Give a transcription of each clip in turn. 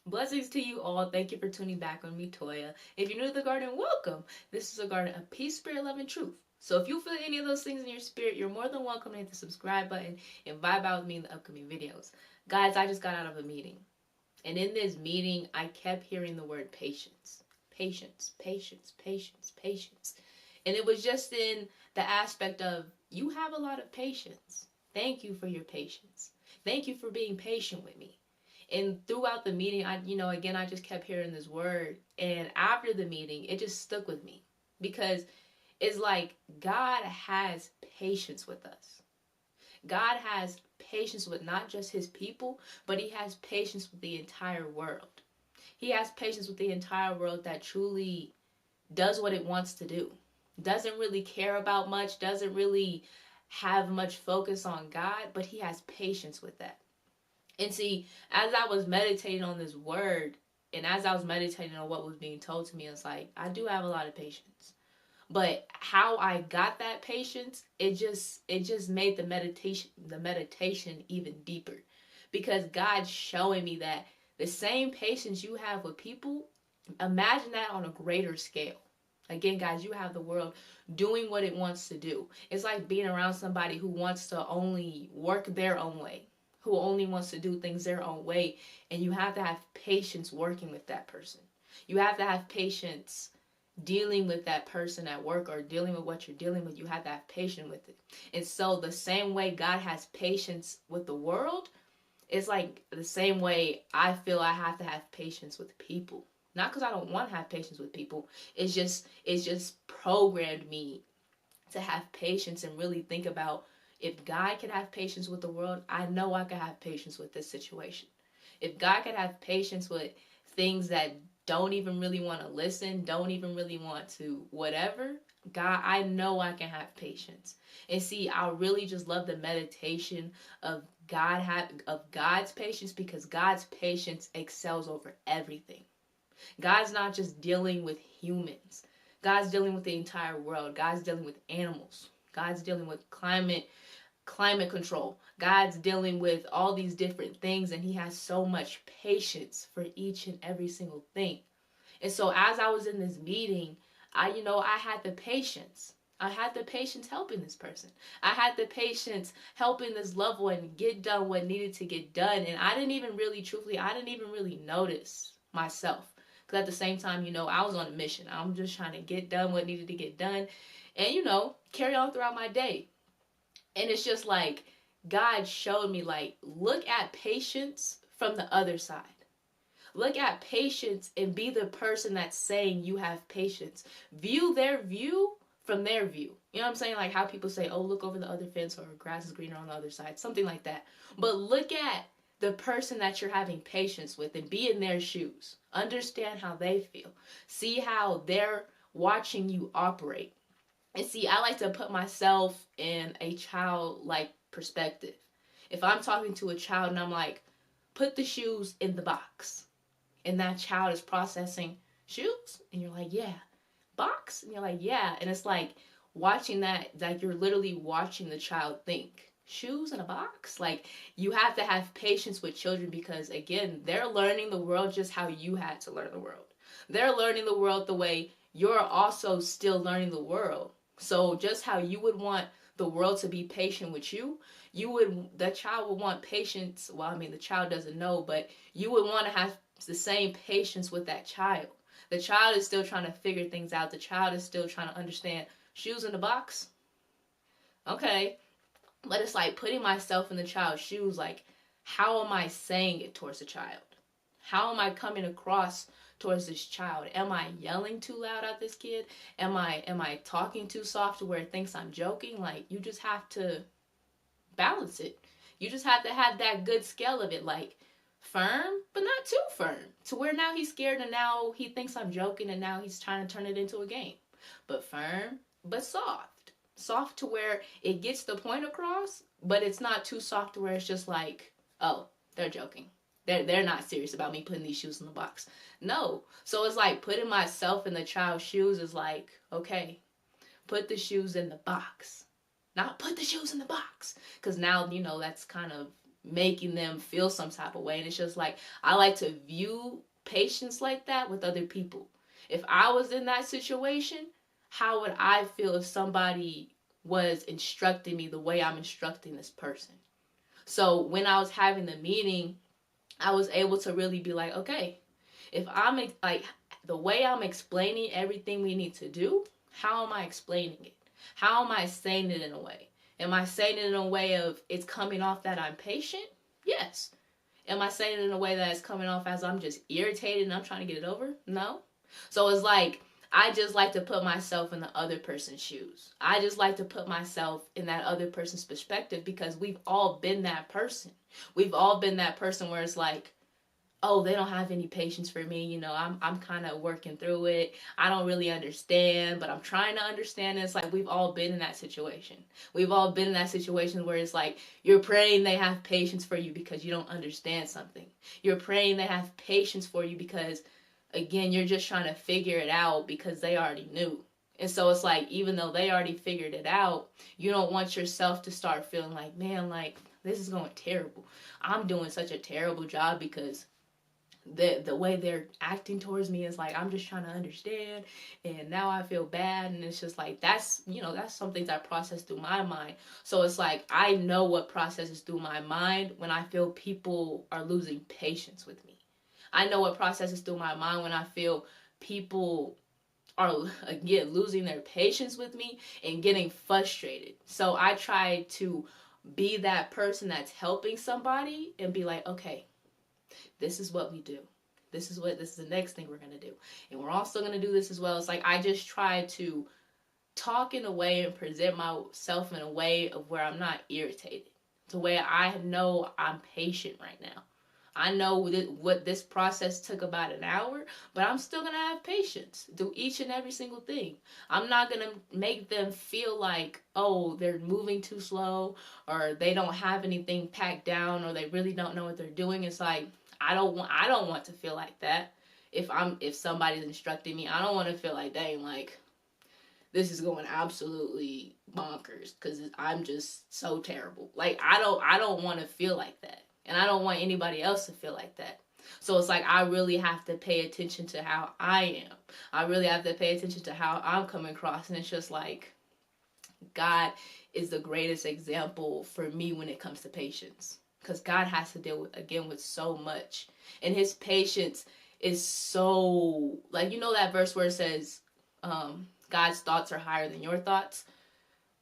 Blessings to you all. Thank you for tuning back on me, Toya. If you're new to the garden, welcome. This is a garden of peace, spirit, love, and truth. So if you feel any of those things in your spirit, you're more than welcome to hit the subscribe button and vibe out with me in the upcoming videos. Guys, I just got out of a meeting. And in this meeting, I kept hearing the word patience. Patience, patience, patience, patience. And it was just in the aspect of, you have a lot of patience. Thank you for your patience. Thank you for being patient with me. And throughout the meeting, again, I just kept hearing this word. And after the meeting, it just stuck with me because it's like God has patience with us. God has patience with not just his people, but he has patience with the entire world. He has patience with the entire world that truly does what it wants to do. Doesn't really care about much, doesn't really have much focus on God, but he has patience with that. And see, as I was meditating on this word, and as I was meditating on what was being told to me, it's like, I do have a lot of patience. But how I got that patience, it just made the meditation even deeper. Because God's showing me that the same patience you have with people, imagine that on a greater scale. Again, guys, you have the world doing what it wants to do. It's like being around somebody who wants to only work their own way, who only wants to do things their own way. And you have to have patience working with that person. You have to have patience dealing with that person at work or dealing with what you're dealing with. You have to have patience with it. And so the same way God has patience with the world, it's like the same way I feel I have to have patience with people. Not because I don't want to have patience with people. It's just programmed me to have patience and really think about, if God can have patience with the world, I know I can have patience with this situation. If God can have patience with things that don't even really want to listen, don't even really want to whatever, God, I know I can have patience. And see, I really just love the meditation of God's patience, because God's patience excels over everything. God's not just dealing with humans. God's dealing with the entire world. God's dealing with animals. God's dealing with climate control. God's dealing with all these different things, and he has so much patience for each and every single thing. And so as I was in this meeting, I had the patience. I had the patience helping this person. I had the patience helping this loved one get done what needed to get done. And I didn't even really notice myself. Because at the same time, I was on a mission. I'm just trying to get done what needed to get done and, carry on throughout my day. And it's just like God showed me, like, look at patience from the other side. Look at patience and be the person that's saying you have patience. View their view from their view. You know what I'm saying? Like how people say, oh, look over the other fence, or grass is greener on the other side. Something like that. But look at the person that you're having patience with and be in their shoes. Understand how they feel. See how they're watching you operate. And see, I like to put myself in a childlike perspective. If I'm talking to a child and I'm like, put the shoes in the box, and that child is processing, shoes? And you're like, yeah. Box? And you're like, yeah. And it's like watching that, like you're literally watching the child think. Shoes in a box? Like, you have to have patience with children, because again, they're learning the world just how you had to learn the world. They're learning the world the way you're also still learning the world. So just how you would want the world to be patient with you, the child would want patience. Well, I mean, the child doesn't know, but you would want to have the same patience with that child. The child is still trying to figure things out. The child is still trying to understand, shoes in the box? Okay. But it's like putting myself in the child's shoes. Like, how am I saying it towards the child? How am I coming across towards this child? Am I yelling too loud at this kid? Am I talking too soft to where it thinks I'm joking? Like, you just have to balance it. You just have to have that good scale of it. Like, firm, but not too firm, to where now he's scared and now he thinks I'm joking and now he's trying to turn it into a game. But firm, but soft. Soft to where it gets the point across, but it's not too soft to where it's just like, oh, they're joking. They're not serious about me putting these shoes in the box. No. So it's like putting myself in the child's shoes is like, okay, put the shoes in the box. Not put the shoes in the box. Because now, that's kind of making them feel some type of way. And it's just like, I like to view patience like that with other people. If I was in that situation, how would I feel if somebody was instructing me the way I'm instructing this person? So when I was having the meeting, I was able to really be like, okay, if I'm like, the way I'm explaining everything we need to do, how am I explaining it? How am I saying it in a way? Am I saying it in a way of it's coming off that I'm patient? Yes. Am I saying it in a way that it's coming off as I'm just irritated and I'm trying to get it over? No. So it's like, I just like to put myself in the other person's shoes. I just like to put myself in that other person's perspective, because we've all been that person. We've all been that person where it's like, oh, they don't have any patience for me. You know, I'm kind of working through it. I don't really understand, but I'm trying to understand. And it's like, we've all been in that situation. We've all been in that situation where it's like, you're praying they have patience for you because you don't understand something. You're praying they have patience for you because, again, you're just trying to figure it out because they already knew. And so it's like, even though they already figured it out, you don't want yourself to start feeling like, man, like, this is going terrible. I'm doing such a terrible job because the way they're acting towards me is like, I'm just trying to understand, and now I feel bad. And it's just like, that's, you know, that's some things I process through my mind. So it's like, I know what processes through my mind when I feel people are losing patience with me. I know what processes through my mind when I feel people are, again, losing their patience with me and getting frustrated. So I try to be that person that's helping somebody and be like, okay, this is what we do. This is the next thing we're going to do. And we're also going to do this as well. It's like, I just try to talk in a way and present myself in a way of where I'm not irritated. To where I know I'm patient right now. I know what this process took about an hour, but I'm still going to have patience through each and every single thing. I'm not going to make them feel like, oh, they're moving too slow, or they don't have anything packed down, or they really don't know what they're doing. It's like, I don't want to feel like that. If somebody's instructing me, I don't want to feel like, dang, like, this is going absolutely bonkers because I'm just so terrible. Like, I don't want to feel like that. And I don't want anybody else to feel like that. So it's like, I really have to pay attention to how I am. I really have to pay attention to how I'm coming across. And it's just like, God is the greatest example for me when it comes to patience. Because God has to deal with, again, with so much. And his patience is so, like, you know that verse where it says, God's thoughts are higher than your thoughts?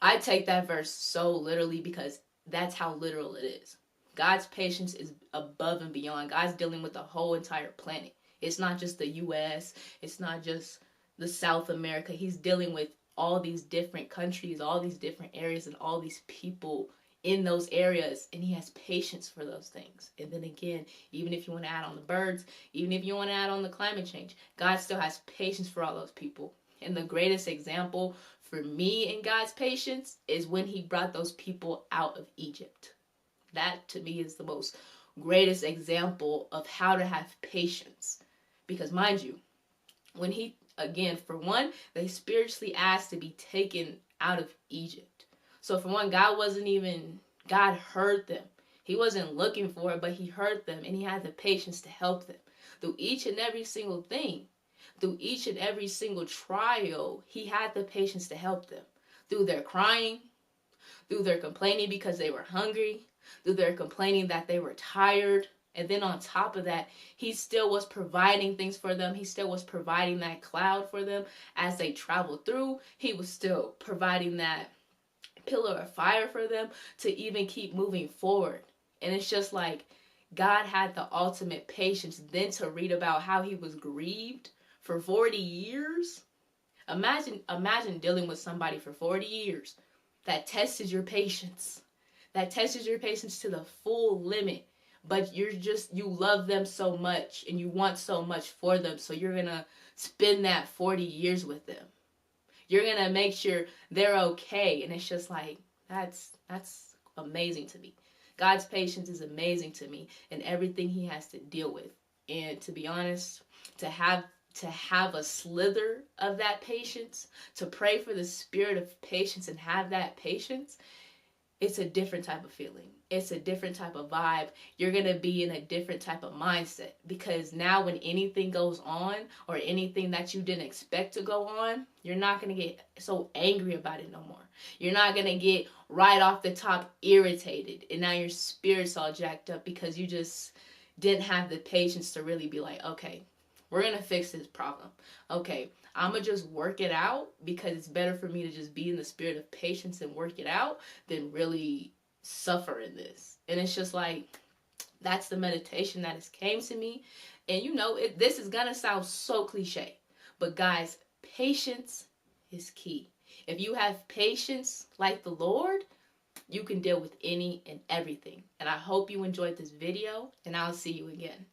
I take that verse so literally, because that's how literal it is. God's patience is above and beyond. God's dealing with the whole entire planet. It's not just the U.S. It's not just the South America. He's dealing with all these different countries, all these different areas, and all these people in those areas. And he has patience for those things. And then again, even if you want to add on the birds, even if you want to add on the climate change, God still has patience for all those people. And the greatest example for me in God's patience is when he brought those people out of Egypt. That, to me, is the most greatest example of how to have patience. Because, mind you, when he, again, for one, they spiritually asked to be taken out of Egypt. So, for one, God heard them. He wasn't looking for it, but he heard them, and he had the patience to help them through each and every single thing. Through each and every single trial, he had the patience to help them. Through their crying, through their complaining because they were hungry, through their complaining that they were tired. And then on top of that, he still was providing things for them. He still was providing that cloud for them as they traveled through. He was still providing that pillar of fire for them to even keep moving forward. And it's just like, God had the ultimate patience then to read about how he was grieved for 40 years. Imagine dealing with somebody for 40 years that tests your patience. That tests your patience to the full limit. But you love them so much and you want so much for them. So you're going to spend that 40 years with them. You're going to make sure they're okay. And it's just like, that's amazing to me. God's patience is amazing to me, and everything he has to deal with. And to be honest, to have a slither of that patience, to pray for the spirit of patience and have that patience, it's a different type of feeling. it's a different type of vibe. You're going to be in a different type of mindset, because now when anything goes on or anything that you didn't expect to go on, you're not going to get so angry about it no more. You're not going to get right off the top irritated, and now your spirit's all jacked up because you just didn't have the patience to really be like, okay, we're going to fix this problem. Okay, I'm going to just work it out, because it's better for me to just be in the spirit of patience and work it out than really suffer in this. And it's just like, that's the meditation that has came to me. And you know, this is going to sound so cliche, but guys, patience is key. If you have patience like the Lord, you can deal with any and everything. And I hope you enjoyed this video, and I'll see you again.